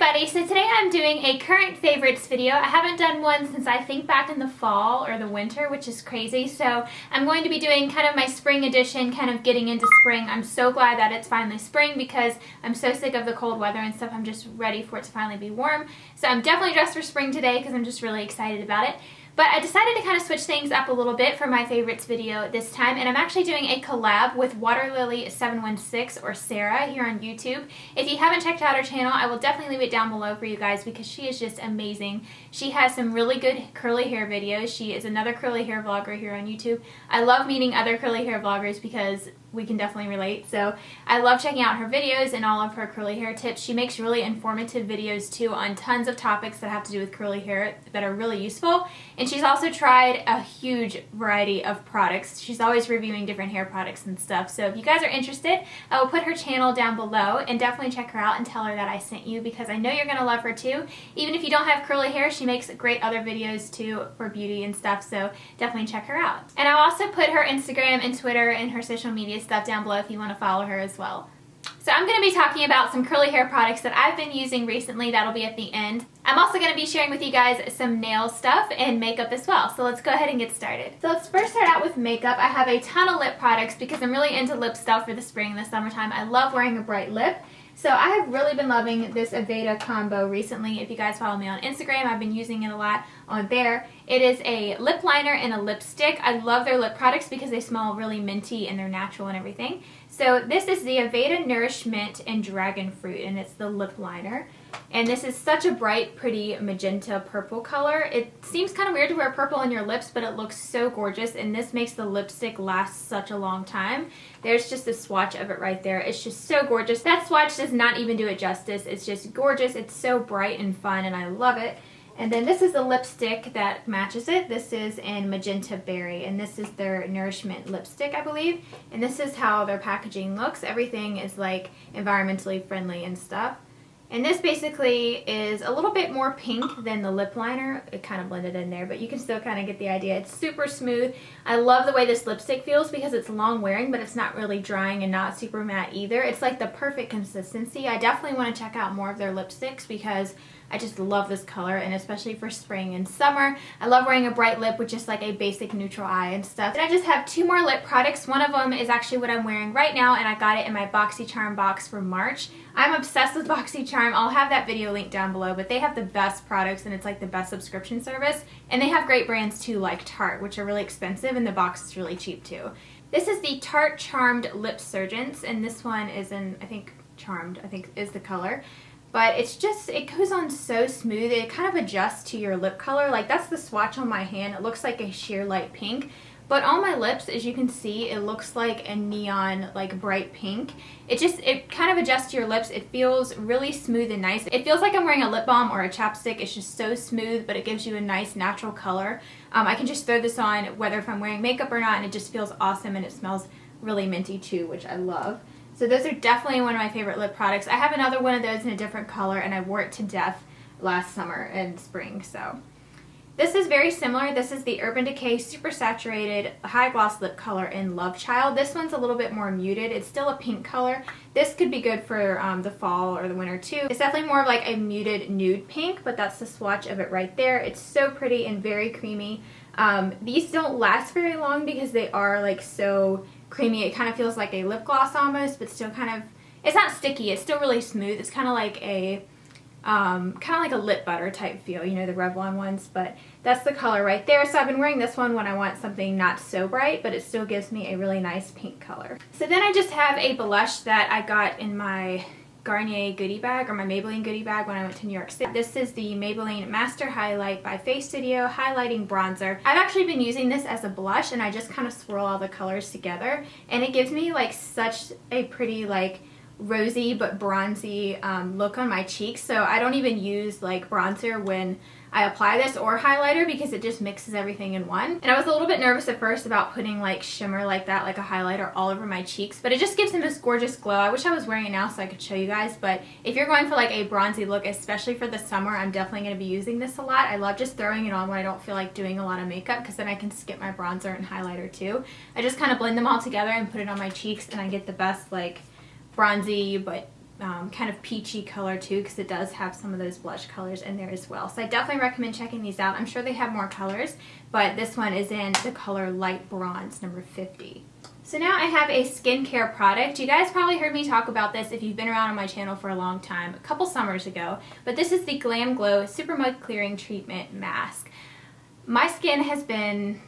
everybody, so today I'm doing a current favorites video. I haven't done one since I think back in the fall or the winter, which is crazy. So I'm going to be doing kind of my spring edition, kind of getting into spring. I'm so glad that it's finally spring because I'm so sick of the cold weather and stuff. I'm just ready for it to finally be warm. So I'm definitely dressed for spring today because I'm just really excited about it. But I decided to kind of switch things up a little bit for my favorites video this time, and I'm actually doing a collab with Waterlily716 or Sarah here on YouTube. If you haven't checked out her channel, I will definitely leave it down below for you guys because she is just amazing. She has some really good curly hair videos. She is another curly hair vlogger here on YouTube. I love meeting other curly hair vloggers because we can definitely relate. So I love checking out her videos and all of her curly hair tips. She makes really informative videos too on tons of topics that have to do with curly hair that are really useful. And she's also tried a huge variety of products. She's always reviewing different hair products and stuff. So if you guys are interested, I will put her channel down below and definitely check her out and tell her that I sent you because I know you're gonna love her too. Even if you don't have curly hair, she makes great other videos too for beauty and stuff. So definitely check her out. And I'll also put her Instagram and Twitter and her social media stuff down below if you want to follow her as well. So I'm going to be talking about some curly hair products that I've been using recently. That'll be at the end. I'm also going to be sharing with you guys some nail stuff and makeup as well. So let's go ahead and get started. So let's first start out with makeup. I have a ton of lip products because I'm really into lip stuff for the spring and the summertime. I love wearing a bright lip. So I have really been loving this Aveda combo recently. If you guys follow me on Instagram, I've been using it a lot on there. It is a lip liner and a lipstick. I love their lip products because they smell really minty and they're natural and everything. So this is the Aveda Nourishment and Dragon Fruit, and it's the lip liner. And this is such a bright, pretty magenta purple color. It seems kind of weird to wear purple on your lips, but it looks so gorgeous, and this makes the lipstick last such a long time. There's just a swatch of it right there. It's just so gorgeous. That swatch does not even do it justice. It's just gorgeous. It's so bright and fun, and I love it. And then this is the lipstick that matches it. This is in Magenta Berry, and this is their Nourishment lipstick, I believe. And this is how their packaging looks. Everything is like environmentally friendly and stuff. And this basically is a little bit more pink than the lip liner. It kind of blended in there, but you can still kind of get the idea. It's super smooth. I love the way this lipstick feels because it's long wearing, but it's not really drying and not super matte either. It's like the perfect consistency. I definitely want to check out more of their lipsticks because I just love this color, and especially for spring and summer. I love wearing a bright lip with just like a basic neutral eye and stuff. And I just have two more lip products. One of them is actually what I'm wearing right now, and I got it in my BoxyCharm box for March. I'm obsessed with BoxyCharm. I'll have that video linked down below, but they have the best products, and it's like the best subscription service. And they have great brands too, like Tarte, which are really expensive, and the box is really cheap too. This is the Tarte Charmed Lip Surgence, and this one is in, I think, Charmed, I think is the color. But it's just, it goes on so smooth. It kind of adjusts to your lip color. Like, that's the swatch on my hand. It looks like a sheer light pink. But on my lips, as you can see, it looks like a neon, like bright pink. It kind of adjusts to your lips. It feels really smooth and nice. It feels like I'm wearing a lip balm or a chapstick. It's just so smooth, but it gives you a nice natural color. I can just throw this on whether if I'm wearing makeup or not, and it just feels awesome, and it smells really minty too, which I love. So those are definitely one of my favorite lip products. I have another one of those in a different color, and I wore it to death last summer and spring. So this is very similar. This is the Urban Decay Super Saturated High Gloss Lip Color in Love Child. This one's a little bit more muted. It's still a pink color. This could be good for the fall or the winter too. It's definitely more of like a muted nude pink, but that's the swatch of it right there. It's so pretty and very creamy. These don't last very long because they are like so creamy. It kind of feels like a lip gloss almost, but still kind of, it's not sticky. It's still really smooth. It's kind of like a lip butter type feel, you know, the Revlon ones, but that's the color right there. So I've been wearing this one when I want something not so bright, but it still gives me a really nice pink color. So then I just have a blush that I got in my Garnier goodie bag, or my Maybelline goodie bag, when I went to New York City. This is the Maybelline Master Highlight by Face Studio Highlighting Bronzer. I've actually been using this as a blush, and I just kind of swirl all the colors together, and it gives me like such a pretty like rosy but bronzy look on my cheeks. So I don't even use like bronzer when I apply this or highlighter because it just mixes everything in one. And I was a little bit nervous at first about putting like shimmer like that, like a highlighter all over my cheeks, but it just gives them this gorgeous glow. I wish I was wearing it now so I could show you guys, but if you're going for like a bronzy look, especially for the summer, I'm definitely going to be using this a lot. I love just throwing it on when I don't feel like doing a lot of makeup because then I can skip my bronzer and highlighter too. I just kind of blend them all together and put it on my cheeks, and I get the best like bronzy but kind of peachy color too, because it does have some of those blush colors in there as well. So I definitely recommend checking these out. I'm sure they have more colors, but this one is in the color Light Bronze, number 50. So now I have a skincare product. You guys probably heard me talk about this if you've been around on my channel for a long time, a couple summers ago, but this is the Glam Glow Super Mud Clearing Treatment Mask. My skin has been,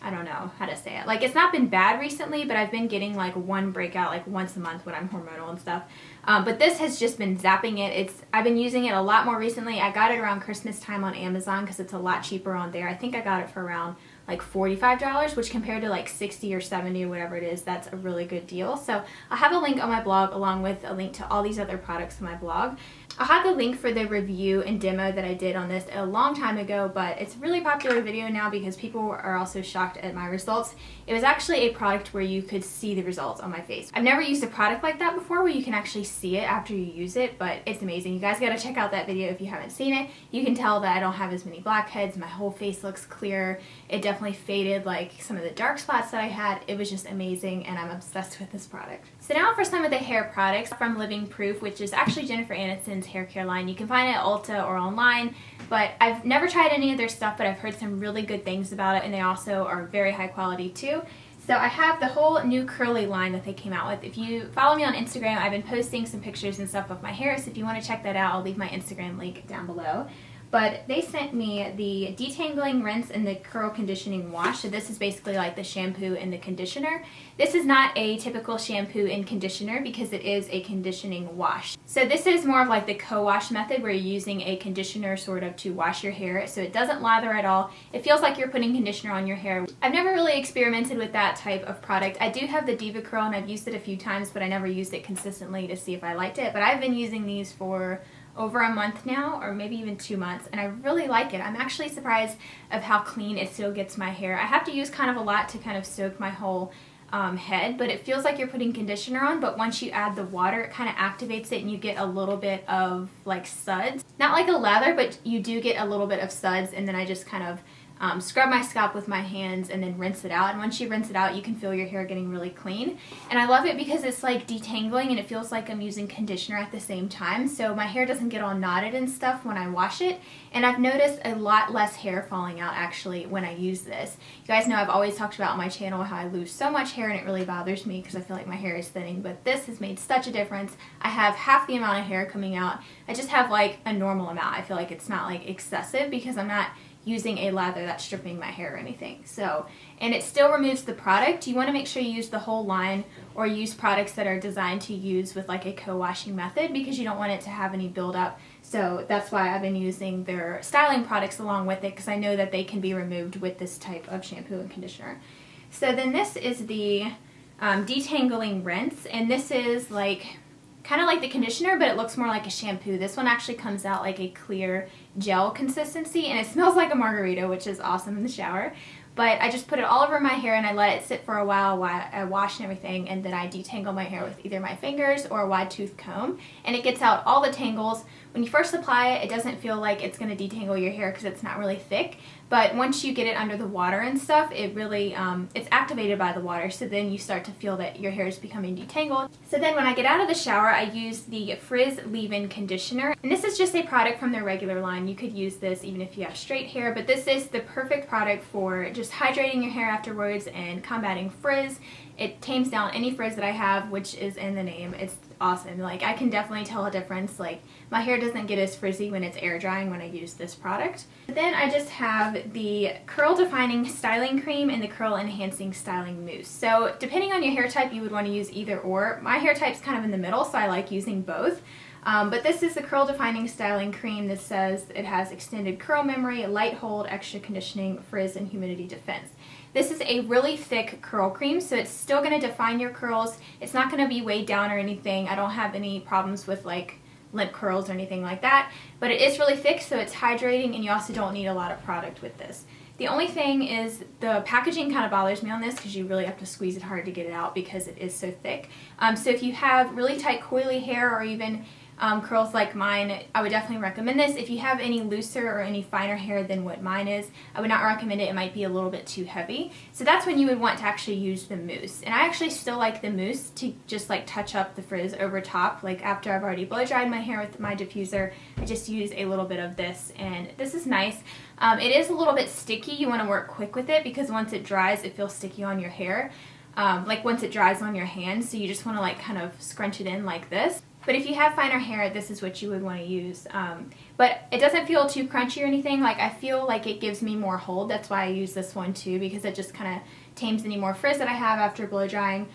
I don't know how to say it. Like, it's not been bad recently, but I've been getting like one breakout like once a month when I'm hormonal and stuff. But this has just been zapping it. I've been using it a lot more recently. I got it around Christmas time on Amazon because it's a lot cheaper on there. I think I got it for around like $45, which compared to like 60 or 70 or whatever it is, that's a really good deal. So I'll have a link on my blog along with a link to all these other products on my blog. I'll have the link for the review and demo that I did on this a long time ago, but it's a really popular video now because people are also shocked at my results. It was actually a product where you could see the results on my face. I've never used a product like that before where you can actually see it after you use it, but it's amazing. You guys gotta check out that video if you haven't seen it. You can tell that I don't have as many blackheads. My whole face looks clear. It definitely faded like some of the dark spots that I had. It was just amazing, and I'm obsessed with this product. So now for some of the hair products from Living Proof, which is actually Jennifer Aniston's hair care line. You can find it at Ulta or online, but I've never tried any of their stuff, but I've heard some really good things about it, and they also are very high quality too. So I have the whole new curly line that they came out with. If you follow me on Instagram, I've been posting some pictures and stuff of my hair, so if you want to check that out, I'll leave my Instagram link down below. But they sent me the detangling rinse and the curl conditioning wash. So this is basically like the shampoo and the conditioner. This is not a typical shampoo and conditioner because it is a conditioning wash. So this is more of like the co-wash method where you're using a conditioner sort of to wash your hair. So it doesn't lather at all. It feels like you're putting conditioner on your hair. I've never really experimented with that type of product. I do have the Diva Curl and I've used it a few times, but I never used it consistently to see if I liked it. But I've been using these for over a month now, or maybe even 2 months, and I really like it. I'm actually surprised of how clean it still gets my hair. I have to use kind of a lot to kind of soak my whole head, but it feels like you're putting conditioner on, but once you add the water, it kind of activates it and you get a little bit of like suds. Not like a lather, but you do get a little bit of suds, and then I just kind of scrub my scalp with my hands and then rinse it out. And once you rinse it out, you can feel your hair getting really clean. And I love it because it's like detangling and it feels like I'm using conditioner at the same time. So my hair doesn't get all knotted and stuff when I wash it. And I've noticed a lot less hair falling out actually when I use this. You guys know I've always talked about on my channel how I lose so much hair and it really bothers me because I feel like my hair is thinning. But this has made such a difference. I have half the amount of hair coming out. I just have like a normal amount. I feel like it's not like excessive because I'm not using a lather that's stripping my hair or anything. So, and it still removes the product. You want to make sure you use the whole line or use products that are designed to use with like a co-washing method because you don't want it to have any buildup. So that's why I've been using their styling products along with it because I know that they can be removed with this type of shampoo and conditioner. So then this is the detangling rinse, and this is like kind of like the conditioner, but it looks more like a shampoo. This one actually comes out like a clear gel consistency, and it smells like a margarita, which is awesome in the shower. But I just put it all over my hair and I let it sit for a while I wash and everything, and then I detangle my hair with either my fingers or a wide tooth comb, and it gets out all the tangles. When you first apply it, it doesn't feel like it's going to detangle your hair because it's not really thick, but once you get it under the water and stuff, it really, it's activated by the water, so then you start to feel that your hair is becoming detangled. So then when I get out of the shower, I use the Frizz Leave-In Conditioner, and this is just a product from their regular line. You could use this even if you have straight hair, but this is the perfect product for just hydrating your hair afterwards and combating frizz. It tames down any frizz that I have, which is in the name. It's awesome. Like, I can definitely tell a difference. Like, my hair doesn't get as frizzy when it's air drying when I use this product. Then I just have the Curl Defining Styling Cream and the Curl Enhancing Styling Mousse. So depending on your hair type, you would want to use either or. My hair type's kind of in the middle, so I like using both. But this is the Curl Defining Styling Cream that says it has extended curl memory, light hold, extra conditioning, frizz, and humidity defense. This is a really thick curl cream, so it's still going to define your curls. It's not going to be weighed down or anything. I don't have any problems with like limp curls or anything like that, but it is really thick, so it's hydrating, and you also don't need a lot of product with this. The only thing is the packaging kind of bothers me on this because you really have to squeeze it hard to get it out because it is so thick. So if you have really tight coily hair or even curls like mine, I would definitely recommend this. If you have any looser or any finer hair than what mine is, I would not recommend it. It might be a little bit too heavy. So that's when you would want to actually use the mousse. And I actually still like the mousse to just like touch up the frizz over top. Like after I've already blow dried my hair with my diffuser, I just use a little bit of this, and this is nice. It is a little bit sticky. You want to work quick with it because once it dries, it feels sticky on your hair. Like once it dries on your hands, so you just want to like kind of scrunch it in like this. But if you have finer hair, this is what you would want to use. But it doesn't feel too crunchy or anything. Like I feel like it gives me more hold. That's why I use this one too, because it just kind of tames any more frizz that I have after blow drying.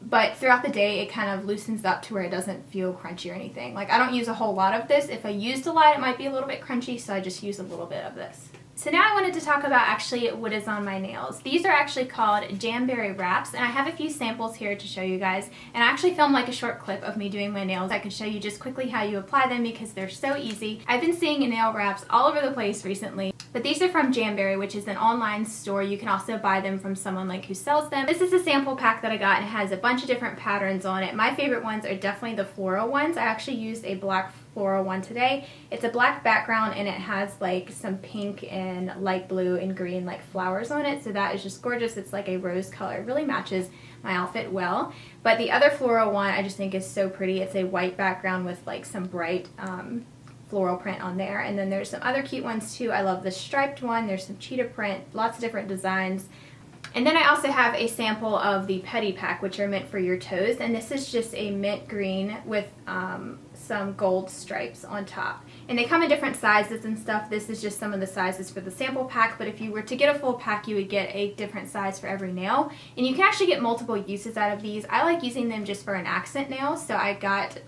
But throughout the day, it kind of loosens up to where it doesn't feel crunchy or anything. Like I don't use a whole lot of this. If I used a lot, it might be a little bit crunchy, so I just use a little bit of this. So now I wanted to talk about actually what is on my nails. These are actually called jamberry wraps, and I have a few samples here to show you guys. And I actually filmed like a short clip of me doing my nails. I can show you just quickly how you apply them because they're so easy. I've been seeing nail wraps all over the place recently. But these are from Jamberry, which is an online store. You can also buy them from someone like who sells them. This is a sample pack that I got, and it has a bunch of different patterns on it. My favorite ones are definitely the floral ones. I actually used a black floral one today. It's a black background and it has like some pink and light blue and green like flowers on it, so that is just gorgeous. It's like a rose color. It really matches my outfit well. But the other floral one I just think is so pretty. It's a white background with like some bright floral print on there, and then there's some other cute ones too. I love the striped one. There's some cheetah print, lots of different designs. And then I also have a sample of the Petty Pack, which are meant for your toes, and this is just a mint green with some gold stripes on top. And they come in different sizes and stuff. This is just some of the sizes for the sample pack, but if you were to get a full pack, you would get a different size for every nail. And you can actually get multiple uses out of these. I like using them just for an accent nail, so I got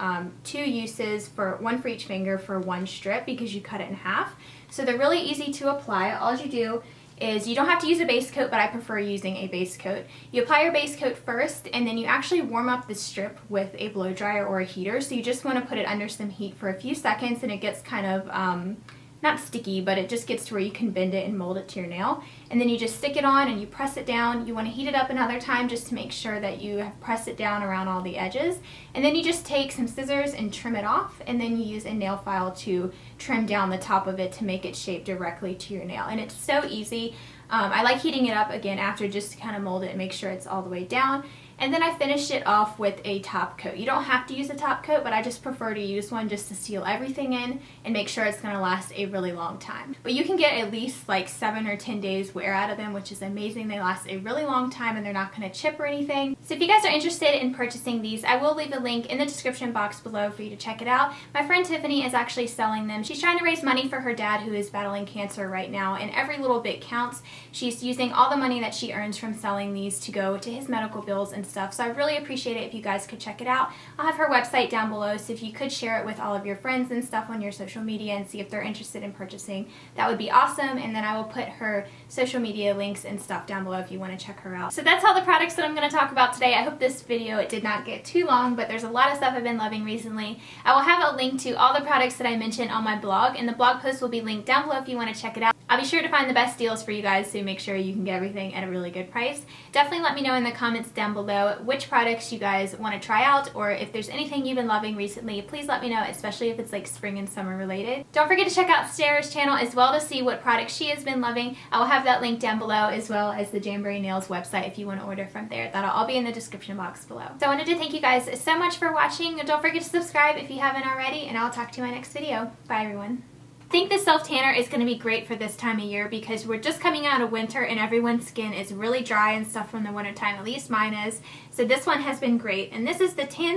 2 uses, one for each finger for 1 strip because you cut it in half. So they're really easy to apply. All you do is you don't have to use a base coat, but I prefer using a base coat. You apply your base coat first, and then you actually warm up the strip with a blow dryer or a heater. So you just want to put it under some heat for a few seconds, and it gets kind of not sticky, but it just gets to where you can bend it and mold it to your nail. And then you just stick it on and you press it down. You want to heat it up another time just to make sure that you have pressed it down around all the edges. And then you just take some scissors and trim it off, and then you use a nail file to trim down the top of it to make it shape directly to your nail. And it's so easy. I like heating it up again after just to kind of mold it and make sure it's all the way down. And then I finished it off with a top coat. You don't have to use a top coat, but I just prefer to use one just to seal everything in and make sure it's going to last a really long time. But you can get at least like 7 or 10 days wear out of them, which is amazing. They last a really long time and they're not going to chip or anything. So if you guys are interested in purchasing these, I will leave a link in the description box below for you to check it out. My friend Tiffany is actually selling them. She's trying to raise money for her dad who is battling cancer right now, and every little bit counts. She's using all the money that she earns from selling these to go to his medical bills and stuff, so I really appreciate it if you guys could check it out. I'll have her website down below, so if you could share it with all of your friends and stuff on your social media and see if they're interested in purchasing, that would be awesome. And then I will put her social media links and stuff down below if you want to check her out. So that's all the products that I'm going to talk about today. I hope this video, it did not get too long, but there's a lot of stuff I've been loving recently. I will have a link to all the products that I mentioned on my blog, and the blog post will be linked down below if you want to check it out. I'll be sure to find the best deals for you guys, so make sure you can get everything at a really good price. Definitely let me know in the comments down below which products you guys want to try out, or if there's anything you've been loving recently, please let me know, especially if it's like spring and summer related. Don't forget to check out Sarah's channel as well to see what products she has been loving. I will have that link down below, as well as the Jamberry Nails website if you want to order from there. That'll all be in the description box below. So I wanted to thank you guys so much for watching. Don't forget to subscribe if you haven't already, and I'll talk to you in my next video. Bye everyone. I think the self tanner is going to be great for this time of year because we're just coming out of winter and everyone's skin is really dry and stuff from the winter time, at least mine is. So this one has been great, and this is the tan